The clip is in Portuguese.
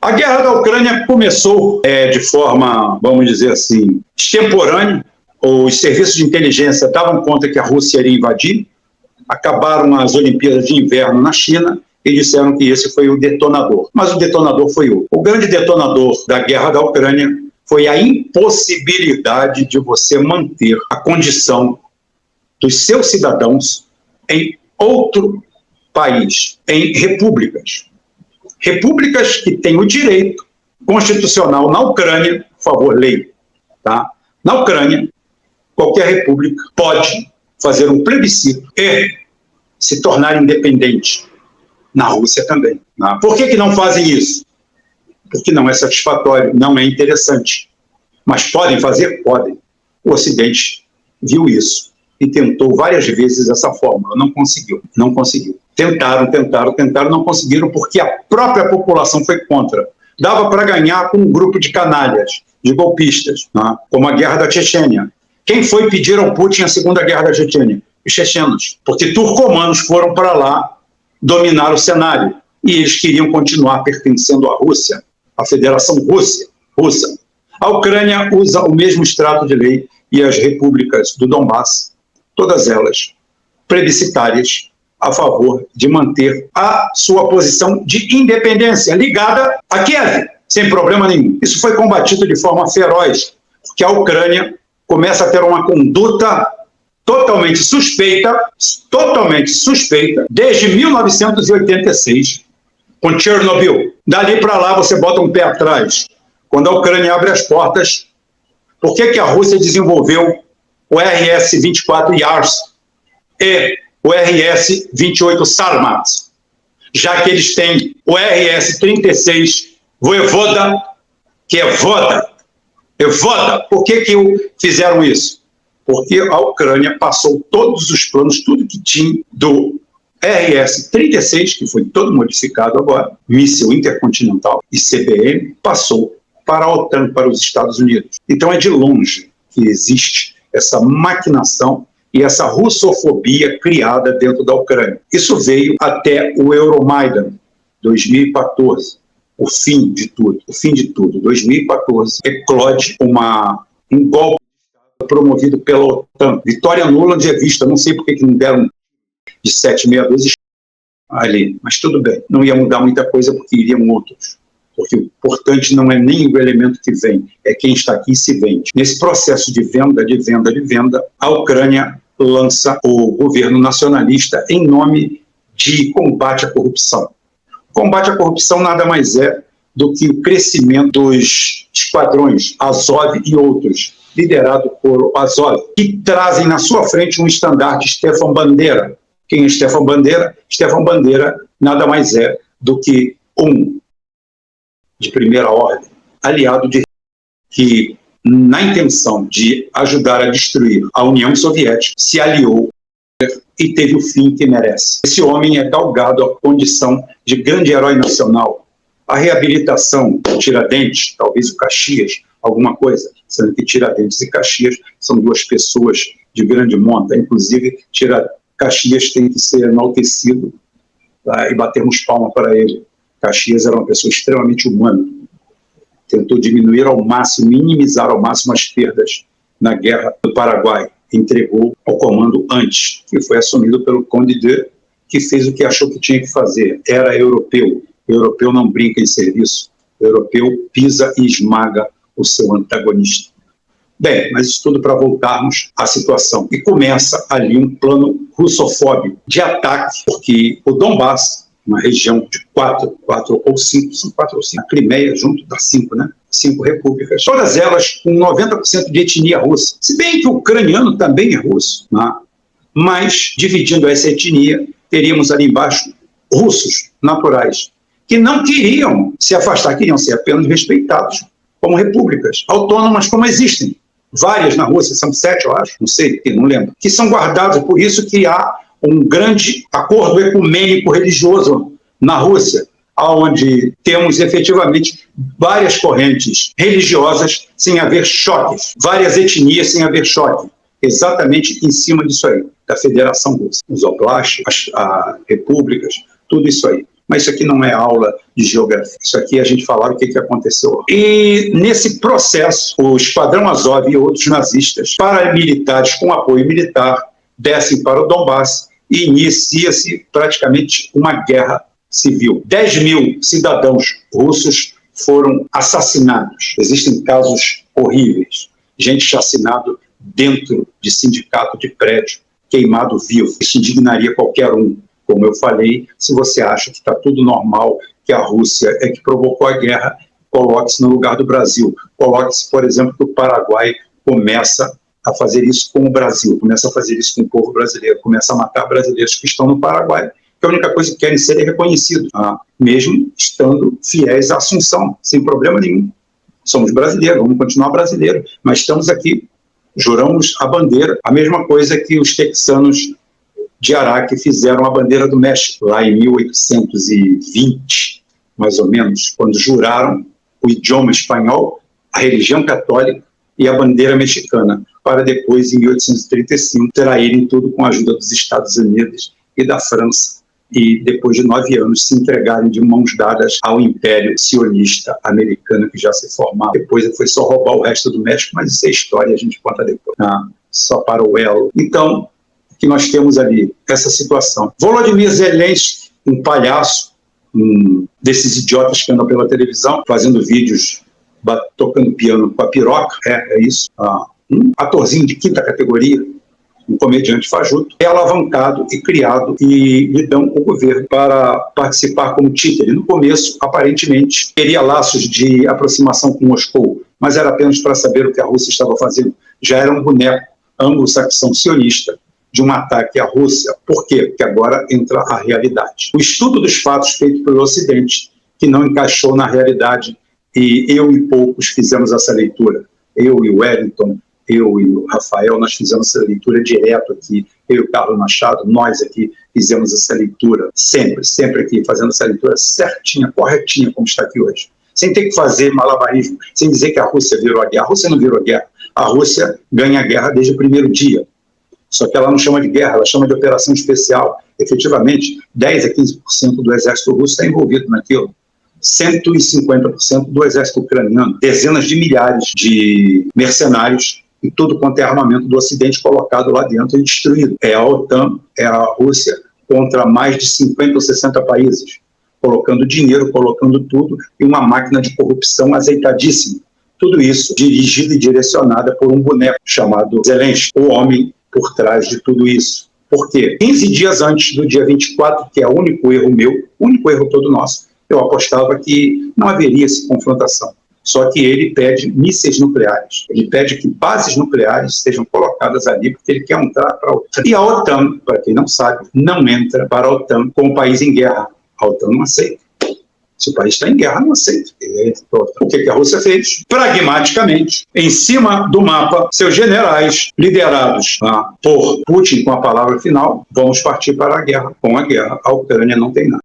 A guerra da Ucrânia começou de forma, vamos dizer assim, extemporânea. Os serviços de inteligência davam conta que a Rússia iria invadir, acabaram as Olimpíadas de Inverno na China e disseram que esse foi o detonador. Mas o detonador foi outro. O grande detonador da guerra da Ucrânia foi a impossibilidade de você manter a condição dos seus cidadãos em outro país, em repúblicas. Repúblicas que têm o direito constitucional na Ucrânia, por favor, lei, tá? Na Ucrânia, qualquer república pode fazer um plebiscito e se tornar independente. Na Rússia também. Tá? Por que não fazem isso? Porque não é satisfatório, não é interessante. Mas podem fazer? Podem. O Ocidente viu isso e tentou várias vezes essa fórmula. Não conseguiu. Não conseguiu. Tentaram, não conseguiram porque a própria população foi contra. Dava para ganhar com um grupo de canalhas, de golpistas, tá? Como a guerra da Chechênia. Quem foi pedir ao Putin a Segunda Guerra da Chechênia? Os chechenos. Porque turcomanos foram para lá dominar o cenário. E eles queriam continuar pertencendo à Rússia, à Federação Russa. A Ucrânia usa o mesmo extrato de lei e as repúblicas do Donbass, todas elas plebiscitárias, a favor de manter a sua posição de independência ligada a Kiev, sem problema nenhum. Isso foi combatido de forma feroz, porque a Ucrânia começa a ter uma conduta totalmente suspeita, desde 1986, com Chernobyl. Dali para lá você bota um pé atrás. Quando a Ucrânia abre as portas, por que a Rússia desenvolveu o RS-24 Yars e o RS-28 Sarmat, já que eles têm o RS-36 Voevoda, que é Voda. Por que fizeram isso? Porque a Ucrânia passou todos os planos, tudo que tinha do RS-36, que foi todo modificado agora, míssil intercontinental, e CBM, passou para a OTAN, para os Estados Unidos. Então é de longe que existe essa maquinação e essa russofobia criada dentro da Ucrânia. Isso veio até o Euromaidan, 2014, o fim de tudo. 2014, eclode um golpe promovido pela OTAN. Vitória nula de vista, não sei por que não deram de 7,62 ali, mas tudo bem. Não ia mudar muita coisa porque iriam outros. Porque o importante não é nem o elemento que vem, é quem está aqui e se vende. Nesse processo de venda, a Ucrânia lança o governo nacionalista em nome de combate à corrupção. Combate à corrupção nada mais é do que o crescimento dos esquadrões Azov e outros, liderado por Azov, que trazem na sua frente um estandarte Stefan Bandeira. Quem é Stefan Bandeira? Stefan Bandeira nada mais é do que um de primeira ordem, aliado de que, na intenção de ajudar a destruir a União Soviética, se aliou e teve o fim que merece. Esse homem é galgado à condição de grande herói nacional. A reabilitação do Tiradentes, talvez o Caxias, alguma coisa, sendo que Tiradentes e Caxias são duas pessoas de grande monta. Inclusive, Caxias tem que ser enaltecido, tá? E batermos palma para ele. Caxias era uma pessoa extremamente humana. Tentou diminuir ao máximo, minimizar ao máximo as perdas na Guerra do Paraguai. Entregou ao comando antes, que foi assumido pelo Conde de, que fez o que achou que tinha que fazer. Era europeu. O europeu não brinca em serviço. O europeu pisa e esmaga o seu antagonista. Bem, mas isso tudo para voltarmos à situação. E começa ali um plano russofóbico de ataque, porque o Donbass, uma região de quatro ou cinco, a Crimeia junto dá 5, né? 5 repúblicas, todas elas com 90% de etnia russa. Se bem que o ucraniano também é russo, né? Mas, dividindo essa etnia, teríamos ali embaixo russos naturais, que não queriam se afastar, queriam ser apenas respeitados como repúblicas autônomas, como existem. Várias na Rússia, são 7, eu acho, não sei, não lembro, que são guardadas, por isso que há um grande acordo ecumênico religioso na Rússia, onde temos efetivamente várias correntes religiosas sem haver choques, várias etnias sem haver choque, exatamente em cima disso aí, da Federação Russa. Os oblastos, as repúblicas, tudo isso aí. Mas isso aqui não é aula de geografia. Isso aqui a gente falar o que aconteceu. E nesse processo, o Esquadrão Azov e outros nazistas paramilitares com apoio militar descem para o Donbass e inicia-se praticamente uma guerra civil. 10 mil cidadãos russos foram assassinados. Existem casos horríveis. Gente chacinado dentro de sindicato de prédio, queimado vivo. Isso indignaria qualquer um. Como eu falei, se você acha que está tudo normal, que a Rússia é que provocou a guerra, coloque-se no lugar do Brasil. Coloque-se, por exemplo, que o Paraguai começa a fazer isso com o Brasil, começa a fazer isso com o povo brasileiro, começa a matar brasileiros que estão no Paraguai, que a única coisa que querem ser é reconhecidos, mesmo estando fiéis à Assunção, sem problema nenhum. Somos brasileiros, vamos continuar brasileiros, mas estamos aqui, juramos a bandeira, a mesma coisa que os texanos de Araque fizeram a bandeira do México, lá em 1820, mais ou menos, quando juraram o idioma espanhol, a religião católica e a bandeira mexicana, para depois, em 1835, traírem tudo com a ajuda dos Estados Unidos e da França, e depois de 9 anos se entregarem de mãos dadas ao Império Sionista americano que já se formava. Depois foi só roubar o resto do México, mas isso é história, a gente conta depois. Só para o elo. Então, que nós temos ali essa situação. Volodymyr Zelensky, um palhaço, desses idiotas que andam pela televisão, fazendo vídeos, tocando piano com a piroca, é isso, um atorzinho de 5ª categoria, um comediante fajuto, é alavancado e criado e lhe dão o governo para participar como títere. No começo, aparentemente, teria laços de aproximação com Moscou, mas era apenas para saber o que a Rússia estava fazendo. Já era um boneco anglo-saxão sionista de um ataque à Rússia. Por quê? Porque agora entra a realidade. O estudo dos fatos feito pelo Ocidente, que não encaixou na realidade, e eu e poucos fizemos essa leitura. Eu e o Wellington, eu e o Rafael, nós fizemos essa leitura direto aqui. Eu e o Carlos Machado, nós aqui fizemos essa leitura, sempre aqui, fazendo essa leitura certinha, corretinha, como está aqui hoje. Sem ter que fazer malabarismo, sem dizer que a Rússia virou a guerra. A Rússia não virou a guerra. A Rússia ganha a guerra desde o primeiro dia. Só que ela não chama de guerra, ela chama de operação especial. Efetivamente, 10 a 15% do exército russo está envolvido naquilo. 150% do exército ucraniano, dezenas de milhares de mercenários e tudo quanto é armamento do Ocidente colocado lá dentro e destruído. É a OTAN, é a Rússia contra mais de 50 ou 60 países, colocando dinheiro, colocando tudo, e uma máquina de corrupção azeitadíssima. Tudo isso dirigido e direcionada por um boneco chamado Zelensky, o homem por trás de tudo isso. Por quê? 15 dias antes do dia 24, que é o único erro meu, o único erro todo nosso, eu apostava que não haveria essa confrontação. Só que ele pede mísseis nucleares. Ele pede que bases nucleares sejam colocadas ali, porque ele quer entrar para a OTAN. E a OTAN, para quem não sabe, não entra para a OTAN com o país em guerra. A OTAN não aceita. Se o país está em guerra, não aceita. O que a Rússia fez? Pragmaticamente, em cima do mapa, seus generais, liderados por Putin com a palavra final, vamos partir para a guerra. Com a guerra, a Ucrânia não tem nada.